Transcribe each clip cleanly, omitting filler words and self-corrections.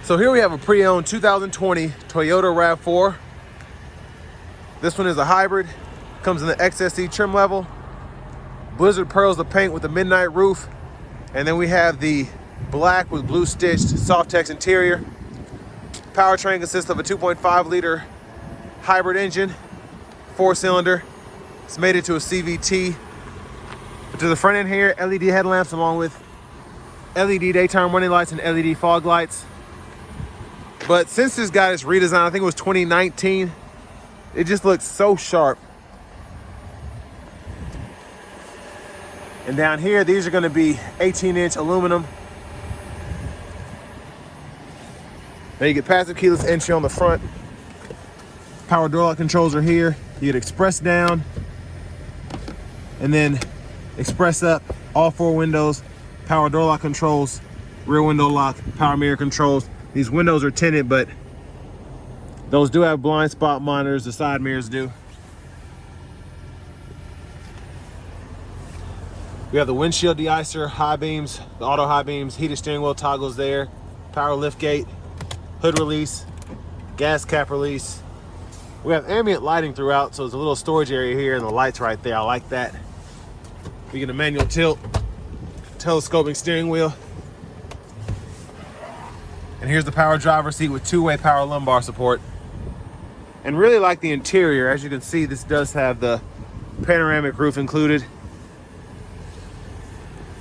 So here we have a pre-owned 2020 Toyota RAV4. This one is a hybrid, comes in the XSE trim level, Blizzard pearls the paint with the midnight roof, and then we have the black with blue stitched Softex interior. Powertrain consists of a 2.5 liter hybrid engine, 4-cylinder. It's made into a CVT. But to the front end here, LED headlamps along with LED daytime running lights and LED fog lights. But since this got its redesign, I think it was 2019, it just looks so sharp. And down here, these are gonna be 18-inch aluminum. Now you get passive keyless entry on the front. Power door lock controls are here. You get express down, and then express up, all 4 windows, power door lock controls, rear window lock, power mirror controls. These windows are tinted, but those do have blind spot monitors, the side mirrors do. We have the windshield deicer, high beams, the auto high beams, heated steering wheel toggles there, power lift gate, hood release, gas cap release. We have ambient lighting throughout, so there's a little storage area here and the lights right there. I like that. We get a manual tilt, telescoping steering wheel. And here's the power driver seat with 2-way power lumbar support. And really like the interior. As you can see, this does have the panoramic roof included.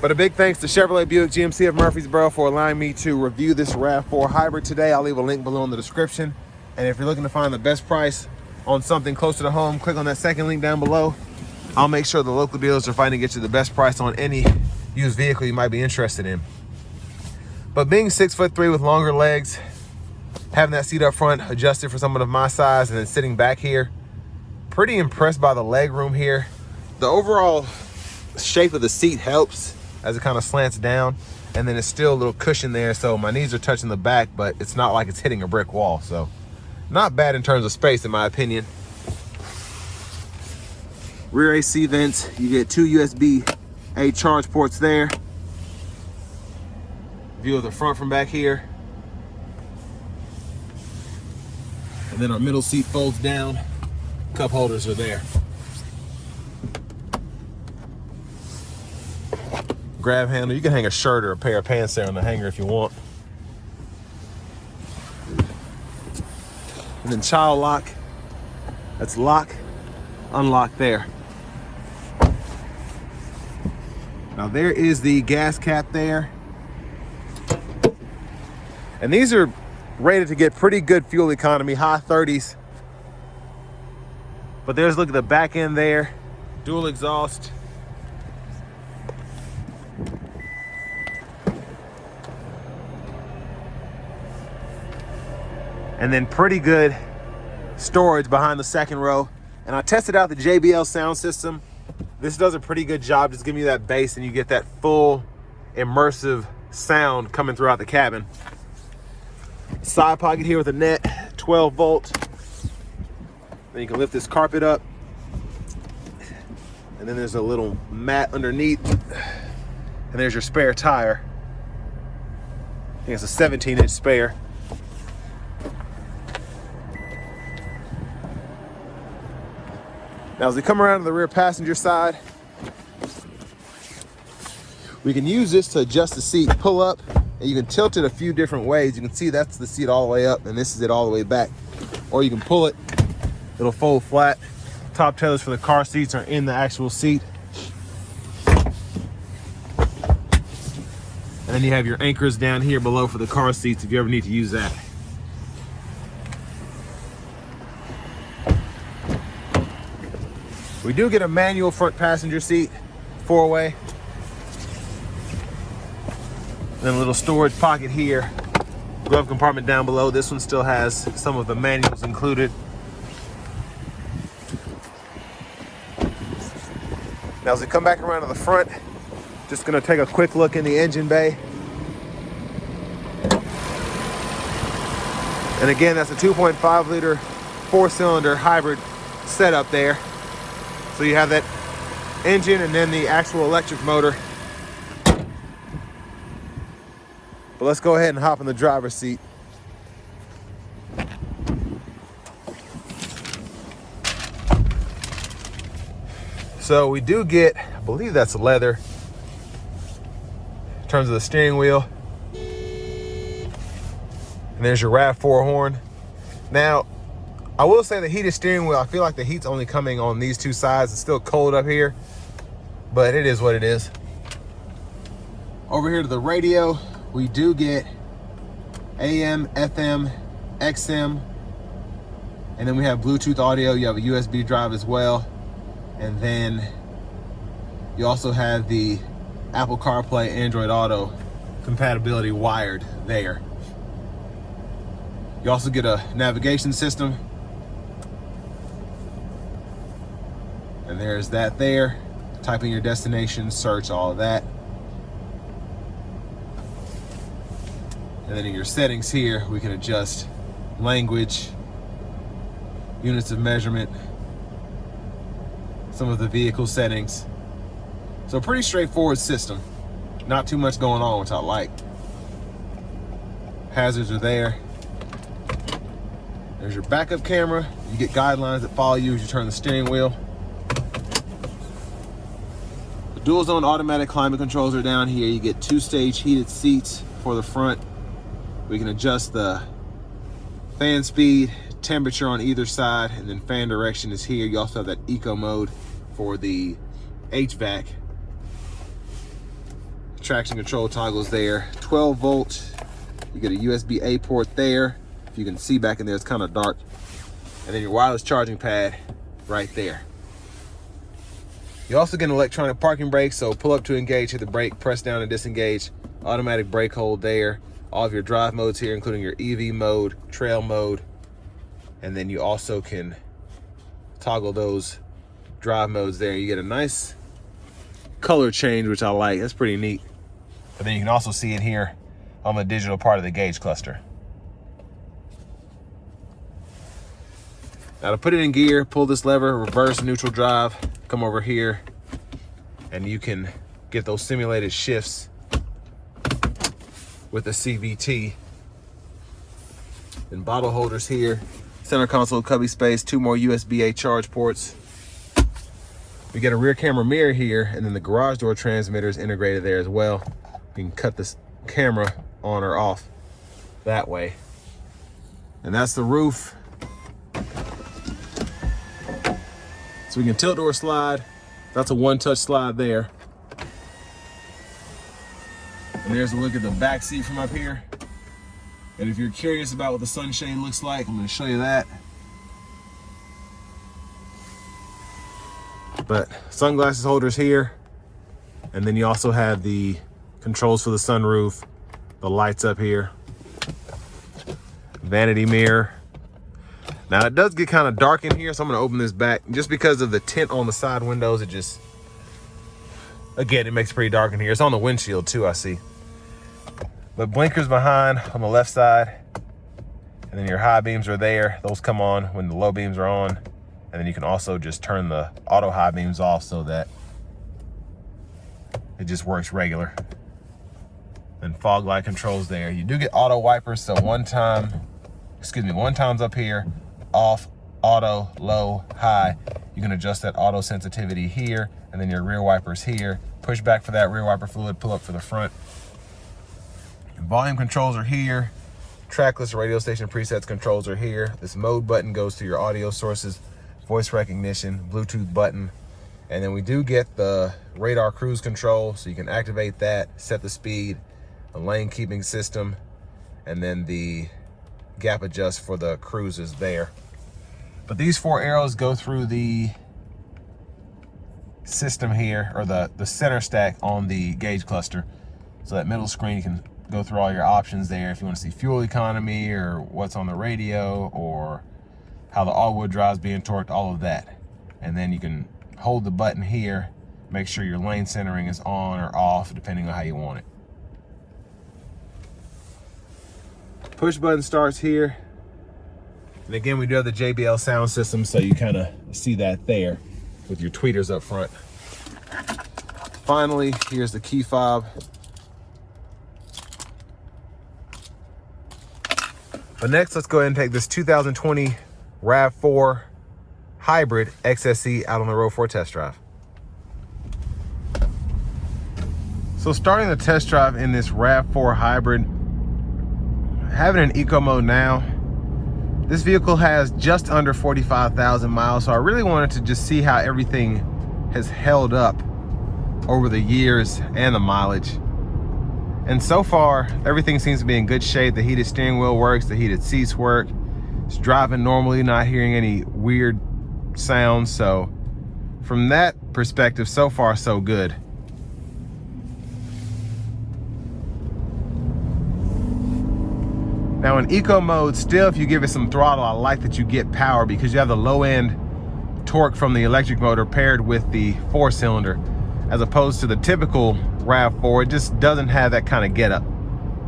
But a big thanks to Chevrolet Buick GMC of Murfreesboro for allowing me to review this RAV4 Hybrid today. I'll leave a link below in the description. And if you're looking to find the best price on something closer to home, click on that second link down below. I'll make sure the local dealers are fighting to get you the best price on any used vehicle you might be interested in. But being 6'3" with longer legs, having that seat up front adjusted for someone of my size, and then sitting back here, pretty impressed by the leg room here. The overall shape of the seat helps as it kind of slants down, and then it's still a little cushion there, so my knees are touching the back, but it's not like it's hitting a brick wall. So not bad in terms of space, in my opinion. Rear AC vents, you get 2 USB-A charge ports there. View of the front from back here. And then our middle seat folds down. Cup holders are there. Grab handle, you can hang a shirt or a pair of pants there on the hanger if you want. And then child lock, that's lock, unlock there. Now there is the gas cap there. And these are rated to get pretty good fuel economy, high 30s. But there's, look at the back end there, dual exhaust. And then pretty good storage behind the second row. And I tested out the JBL sound system. This does a pretty good job just giving you that bass, and you get that full immersive sound coming throughout the cabin. Side pocket here with a net, 12 volt. Then you can lift this carpet up. And then there's a little mat underneath. And there's your spare tire. I think it's a 17-inch spare. Now as we come around to the rear passenger side, we can use this to adjust the seat, pull up, and you can tilt it a few different ways. You can see that's the seat all the way up, and this is it all the way back. Or you can pull it, it'll fold flat. Top tethers for the car seats are in the actual seat. And then you have your anchors down here below for the car seats if you ever need to use that. We do get a manual front passenger seat, 4-way. Then a little storage pocket here. Glove compartment down below. This one still has some of the manuals included. Now as we come back around to the front, just gonna take a quick look in the engine bay. And again, that's a 2.5 liter 4-cylinder hybrid setup there. So you have that engine and then the actual electric motor. But let's go ahead and hop in the driver's seat. So we do get, I believe that's leather in terms of the steering wheel. And there's your RAV4 horn. Now, I will say the heated steering wheel, I feel like the heat's only coming on these two sides. It's still cold up here, but it is what it is. Over here to the radio, we do get AM, FM, XM, and then we have Bluetooth audio. You have a USB drive as well. And then you also have the Apple CarPlay, Android Auto compatibility wired there. You also get a navigation system. And there's that there. Type in your destination, search, all of that. And then in your settings here, we can adjust language, units of measurement, some of the vehicle settings. So pretty straightforward system. Not too much going on, which I like. Hazards are there. There's your backup camera. You get guidelines that follow you as you turn the steering wheel. The dual zone automatic climate controls are down here. You get 2-stage heated seats for the front. We can adjust the fan speed, temperature on either side, and then fan direction is here. You also have that eco mode for the HVAC. Traction control toggles there. 12 volt. You get a USB-A port there. If you can see back in there, it's kind of dark. And then your wireless charging pad right there. You also get an electronic parking brake, so pull up to engage, hit the brake, press down to disengage. Automatic brake hold there. All of your drive modes here, including your EV mode, trail mode, and then you also can toggle those drive modes there. You get a nice color change, which I like. That's pretty neat. But then you can also see it here on the digital part of the gauge cluster. Now to put it in gear, pull this lever, reverse, neutral drive, come over here, and you can get those simulated shifts with the CVT. And bottle holders here, center console cubby space, 2 more USB-A charge ports. We get a rear camera mirror here, and then the garage door transmitter is integrated there as well. You can cut this camera on or off that way. And that's the roof. So we can tilt door slide. That's a one-touch slide there. And there's a look at the back seat from up here. And if you're curious about what the sunshade looks like, I'm going to show you that. But sunglasses holders here. And then you also have the controls for the sunroof, the lights up here, vanity mirror. Now it does get kind of dark in here, so I'm going to open this back. Just because of the tint on the side windows, it just, again, it makes it pretty dark in here. It's on the windshield too, I see. But blinkers behind on the left side, and then your high beams are there. Those come on when the low beams are on. And then you can also just turn the auto high beams off so that it just works regular. And fog light controls there. You do get auto wipers, so one time's up here, off, auto, low, high. You can adjust that auto sensitivity here, and then your rear wipers here. Push back for that rear wiper fluid, pull up for the front. Volume controls are here. Trackless radio station presets controls are here. This mode button goes to your audio sources, voice recognition, Bluetooth button. And then we do get the radar cruise control, so you can activate that, set the speed, a lane keeping system, and then the gap adjust for the cruise is there. But these 4 arrows go through the system here, or the center stack on the gauge cluster. So that middle screen, you can go through all your options there if you want to see fuel economy or what's on the radio or how the all-wheel drive is being torqued, all of that. And then you can hold the button here, make sure your lane centering is on or off depending on how you want it. Push button starts here. And again, we do have the JBL sound system, so you kind of see that there with your tweeters up front. Finally, here's the key fob. But next, let's go ahead and take this 2020 RAV4 Hybrid XSE out on the road for a test drive. So starting the test drive in this RAV4 Hybrid, having an eco mode now. This vehicle has just under 45,000 miles, so I really wanted to just see how everything has held up over the years and the mileage. And so far, everything seems to be in good shape. The heated steering wheel works, the heated seats work. It's driving normally, not hearing any weird sounds. So from that perspective, so far so good. Now in eco mode, still if you give it some throttle, I like that you get power because you have the low end torque from the electric motor paired with the 4-cylinder, as opposed to the typical RAV4. It just doesn't have that kind of get up,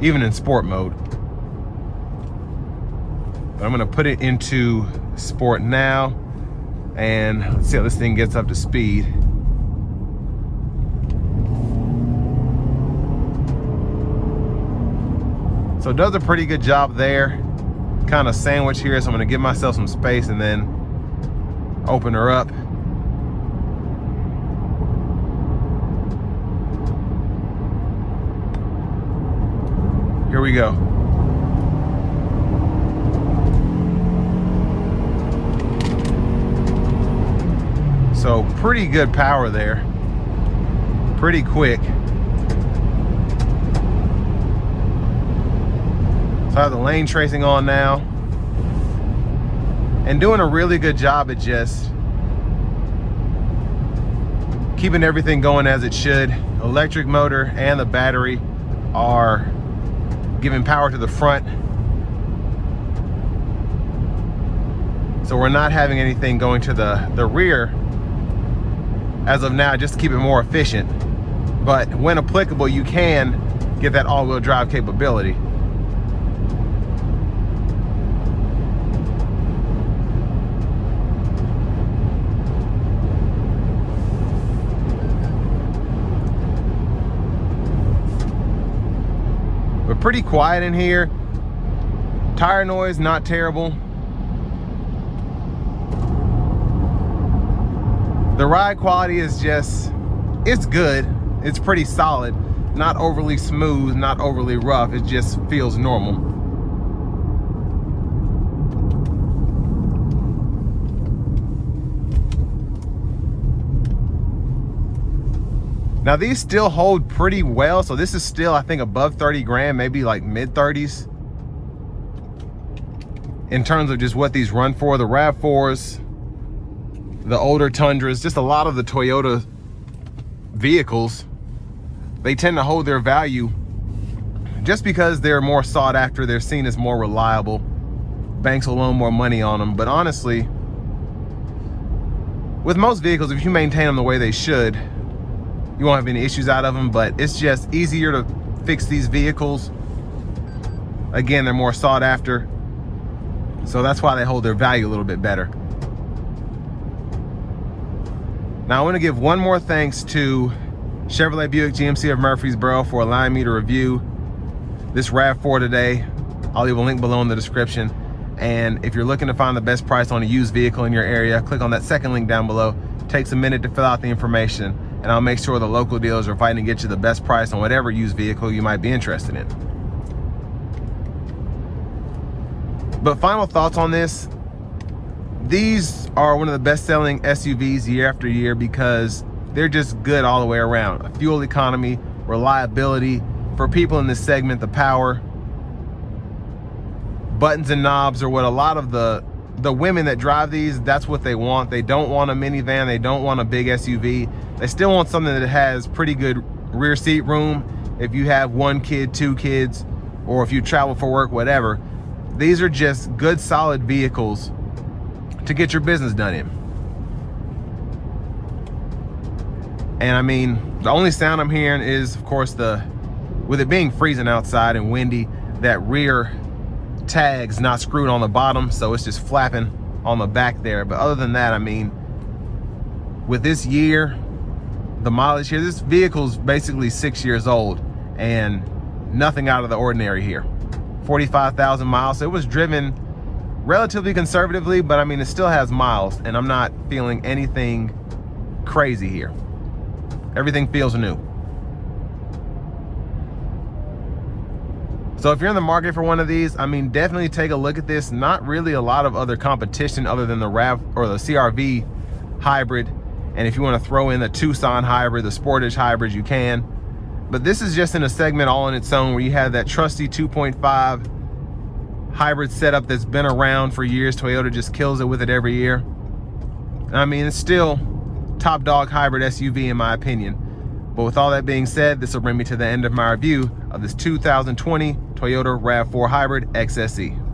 even in sport mode. But I'm gonna put it into sport now, and let's see how this thing gets up to speed. So it does a pretty good job there. Kind of sandwich here, so I'm gonna give myself some space and then open her up. Here we go. So pretty good power there. Pretty quick. So I have the lane tracing on now. And doing a really good job at just keeping everything going as it should. Electric motor and the battery are giving power to the front. So we're not having anything going to the rear as of now, just to keep it more efficient. But when applicable, you can get that all-wheel drive capability. But pretty quiet in here. Tire noise, not terrible. The ride quality is just, it's good. It's pretty solid. Not overly smooth, not overly rough. It just feels normal. Now these still hold pretty well. So this is still, I think, above 30 grand, maybe like mid 30s. In terms of just what these run for. The RAV4s, the older Tundras, just a lot of the Toyota vehicles, they tend to hold their value just because they're more sought after. They're seen as more reliable. Banks will loan more money on them. But honestly, with most vehicles, if you maintain them the way they should, you won't have any issues out of them. But it's just easier to fix these vehicles. Again, they're more sought after. So that's why they hold their value a little bit better. Now I want to give one more thanks to Chevrolet Buick GMC of Murfreesboro for allowing me to review this RAV4 today. I'll leave a link below in the description. And if you're looking to find the best price on a used vehicle in your area, click on that second link down below. It takes a minute to fill out the information, and I'll make sure the local dealers are fighting to get you the best price on whatever used vehicle you might be interested in. But final thoughts on this. These are one of the best-selling SUVs year after year because they're just good all the way around. A fuel economy, reliability. For people in this segment, the power. Buttons and knobs are what a lot of the women that drive these, that's what they want. They don't want a minivan. They don't want a big SUV. They still want something that has pretty good rear seat room. If you have 1 kid, 2 kids, or if you travel for work, whatever. These are just good, solid vehicles to get your business done in. And I mean, the only sound I'm hearing is, of course, with it being freezing outside and windy, that rear tag's not screwed on the bottom, so it's just flapping on the back there. But other than that, I mean, with this year, the mileage here, this vehicle's basically 6 years old and nothing out of the ordinary here. 45,000 miles. So it was driven relatively conservatively, but I mean, it still has miles, and I'm not feeling anything crazy here. Everything feels new. So if you're in the market for one of these, I mean, definitely take a look at this. Not really a lot of other competition other than the RAV or the CRV Hybrid. And if you want to throw in the Tucson Hybrid, the Sportage Hybrid, you can. But this is just in a segment all on its own where you have that trusty 2.5 hybrid setup that's been around for years. Toyota just kills it with it every year. I mean, it's still top dog hybrid SUV in my opinion. But with all that being said, this will bring me to the end of my review of this 2020 Toyota RAV4 Hybrid XSE.